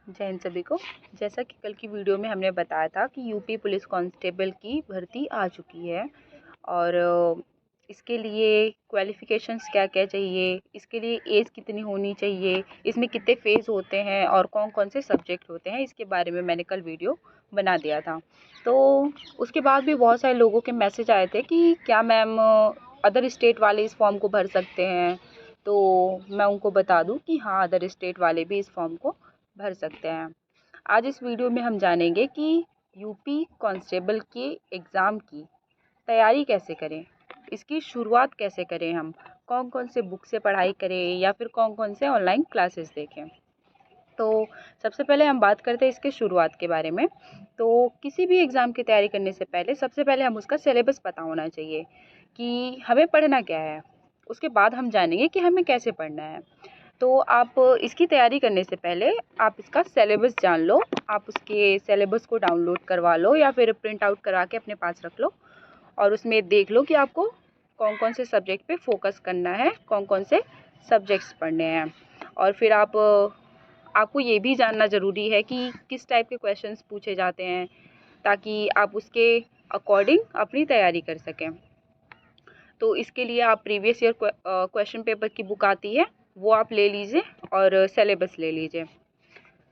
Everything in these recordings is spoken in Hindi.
जय हिंद सभी को। जैसा कि कल की वीडियो में हमने बताया था कि यूपी पुलिस कांस्टेबल की भर्ती आ चुकी है और इसके लिए क्वालिफ़िकेशंस क्या क्या चाहिए, इसके लिए एज कितनी होनी चाहिए, इसमें कितने फ़ेज़ होते हैं और कौन कौन से सब्जेक्ट होते हैं, इसके बारे में मैंने कल वीडियो बना दिया था। तो उसके बाद भी बहुत सारे लोगों के मैसेज आए थे कि क्या मैम अदर स्टेट वाले इस फॉर्म को भर सकते हैं। तो मैं उनको बता दूं कि हाँ, अदर स्टेट वाले भी इस फॉर्म को भर सकते हैं। आज इस वीडियो में हम जानेंगे कि यूपी कांस्टेबल के एग्ज़ाम की तैयारी कैसे करें, इसकी शुरुआत कैसे करें, हम कौन कौन से बुक से पढ़ाई करें या फिर कौन कौन से ऑनलाइन क्लासेस देखें। तो सबसे पहले हम बात करते हैं इसके शुरुआत के बारे में। तो किसी भी एग्ज़ाम की तैयारी करने से पहले सबसे पहले हम उसका सिलेबस पता होना चाहिए कि हमें पढ़ना क्या है। उसके बाद हम जानेंगे कि हमें कैसे पढ़ना है। तो आप इसकी तैयारी करने से पहले आप इसका सिलेबस जान लो। आप उसके सिलेबस को डाउनलोड करवा लो या फिर प्रिंट आउट करा के अपने पास रख लो और उसमें देख लो कि आपको कौन कौन से सब्जेक्ट पे फोकस करना है, कौन कौन से सब्जेक्ट्स पढ़ने हैं। और फिर आपको ये भी जानना ज़रूरी है कि किस टाइप के क्वेश्चंस पूछे जाते हैं ताकि आप उसके अकॉर्डिंग अपनी तैयारी कर सकें। तो इसके लिए आप प्रीवियस ईयर क्वेश्चन पेपर की बुक आती है, वो आप ले लीजिए और सिलेबस ले लीजिए।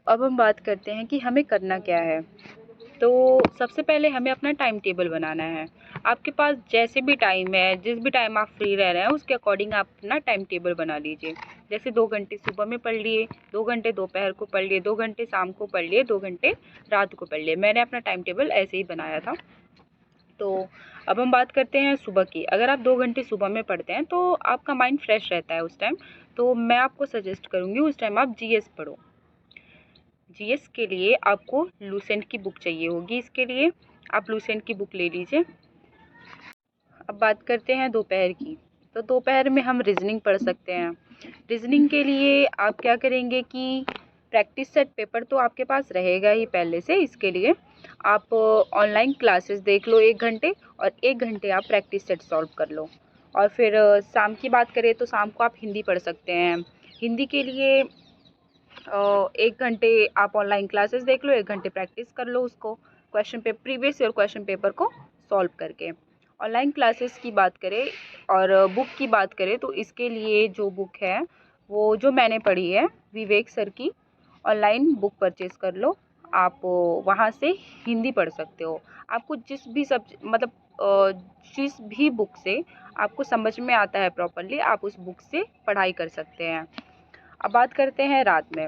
अब हम बात करते हैं कि हमें करना क्या है। तो सबसे पहले हमें अपना टाइम टेबल बनाना है। आपके पास जैसे भी टाइम है, जिस भी टाइम आप फ्री रह रहे हैं उसके अकॉर्डिंग आप अपना टाइम टेबल बना लीजिए। जैसे 2 घंटे सुबह में पढ़ लिए, 2 घंटे दोपहर को पढ़ लिए, 2 घंटे शाम को पढ़ लिए, 2 घंटे रात को पढ़ लिए। मैंने अपना टाइम टेबल ऐसे ही बनाया था। तो अब हम बात करते हैं सुबह की। अगर आप 2 घंटे सुबह में पढ़ते हैं तो आपका माइंड फ्रेश रहता है उस टाइम। तो मैं आपको सजेस्ट करूँगी उस टाइम आप जीएस पढ़ो। जीएस के लिए आपको लूसेंट की बुक चाहिए होगी। इसके लिए आप लूसेंट की बुक ले लीजिए। अब बात करते हैं दोपहर की। तो दोपहर में हम रीजनिंग पढ़ सकते हैं। रीजनिंग के लिए आप क्या करेंगे कि प्रैक्टिस सेट पेपर तो आपके पास रहेगा ही पहले से। इसके लिए आप ऑनलाइन क्लासेस देख लो 1 घंटे और 1 घंटे आप प्रैक्टिस सेट सॉल्व कर लो। और फिर शाम की बात करें तो शाम को आप हिंदी पढ़ सकते हैं। हिंदी के लिए 1 घंटे आप ऑनलाइन क्लासेस देख लो, 1 घंटे प्रैक्टिस कर लो उसको question paper, previous year question paper को सॉल्व करके। ऑनलाइन क्लासेस की बात करें और बुक की बात करें तो इसके लिए जो बुक है वो जो मैंने पढ़ी है विवेक सर की, ऑनलाइन बुक परचेज़ कर लो। आप वहाँ से हिंदी पढ़ सकते हो। आपको जिस भी जिस भी बुक से आपको समझ में आता है प्रॉपरली, आप उस बुक से पढ़ाई कर सकते हैं। अब बात करते हैं रात में।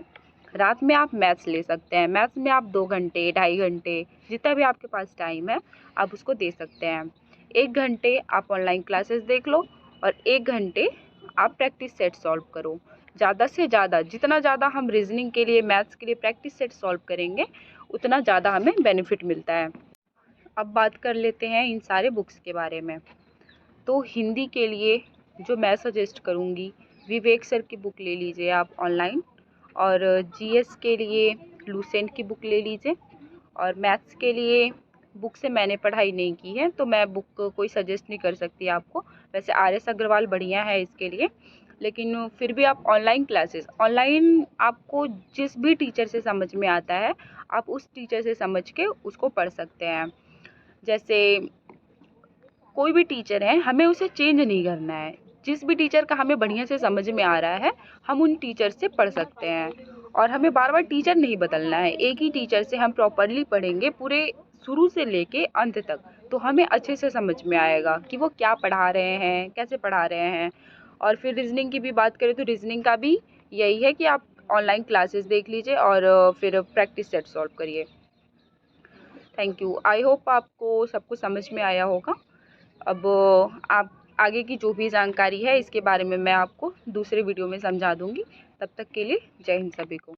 रात में आप मैथ्स ले सकते हैं। मैथ्स में आप 2 घंटे, ढाई घंटे, जितना भी आपके पास टाइम है आप उसको दे सकते हैं। 1 घंटे आप ऑनलाइन क्लासेस देख लो और 1 घंटे आप प्रैक्टिस सेट सॉल्व करो। ज़्यादा से ज़्यादा, जितना ज़्यादा हम रीजनिंग के लिए, मैथ्स के लिए प्रैक्टिस सेट सॉल्व करेंगे उतना ज़्यादा हमें बेनिफिट मिलता है। अब बात कर लेते हैं इन सारे बुक्स के बारे में। तो हिंदी के लिए जो मैं सजेस्ट करूँगी, विवेक सर की बुक ले लीजिए आप ऑनलाइन। और जीएस के लिए लूसेंट की बुक ले लीजिए। और मैथ्स के लिए बुक से मैंने पढ़ाई नहीं की है तो मैं बुक कोई सजेस्ट नहीं कर सकती आपको। वैसे आर.एस. अग्रवाल बढ़िया है इसके लिए, लेकिन फिर भी आप ऑनलाइन क्लासेस, ऑनलाइन आपको जिस भी टीचर से समझ में आता है आप उस टीचर से समझ के उसको पढ़ सकते हैं। जैसे कोई भी टीचर है, हमें उसे चेंज नहीं करना है। जिस भी टीचर का हमें बढ़िया से समझ में आ रहा है हम उन टीचर से पढ़ सकते हैं और हमें बार बार टीचर नहीं बदलना है। एक ही टीचर से हम प्रॉपरली पढ़ेंगे पूरे शुरू से लेके अंत तक, तो हमें अच्छे से समझ में आएगा कि वो क्या पढ़ा रहे हैं, कैसे पढ़ा रहे हैं। और फिर रीजनिंग की भी बात करें तो रीजनिंग का भी यही है कि आप ऑनलाइन क्लासेस देख लीजिए और फिर प्रैक्टिस सेट सॉल्व करिए। Thank you. आई होप आपको सब कुछ समझ में आया होगा। अब आप आगे की जो भी जानकारी है इसके बारे में मैं आपको दूसरे वीडियो में समझा दूंगी। तब तक के लिए जय हिंद सभी को।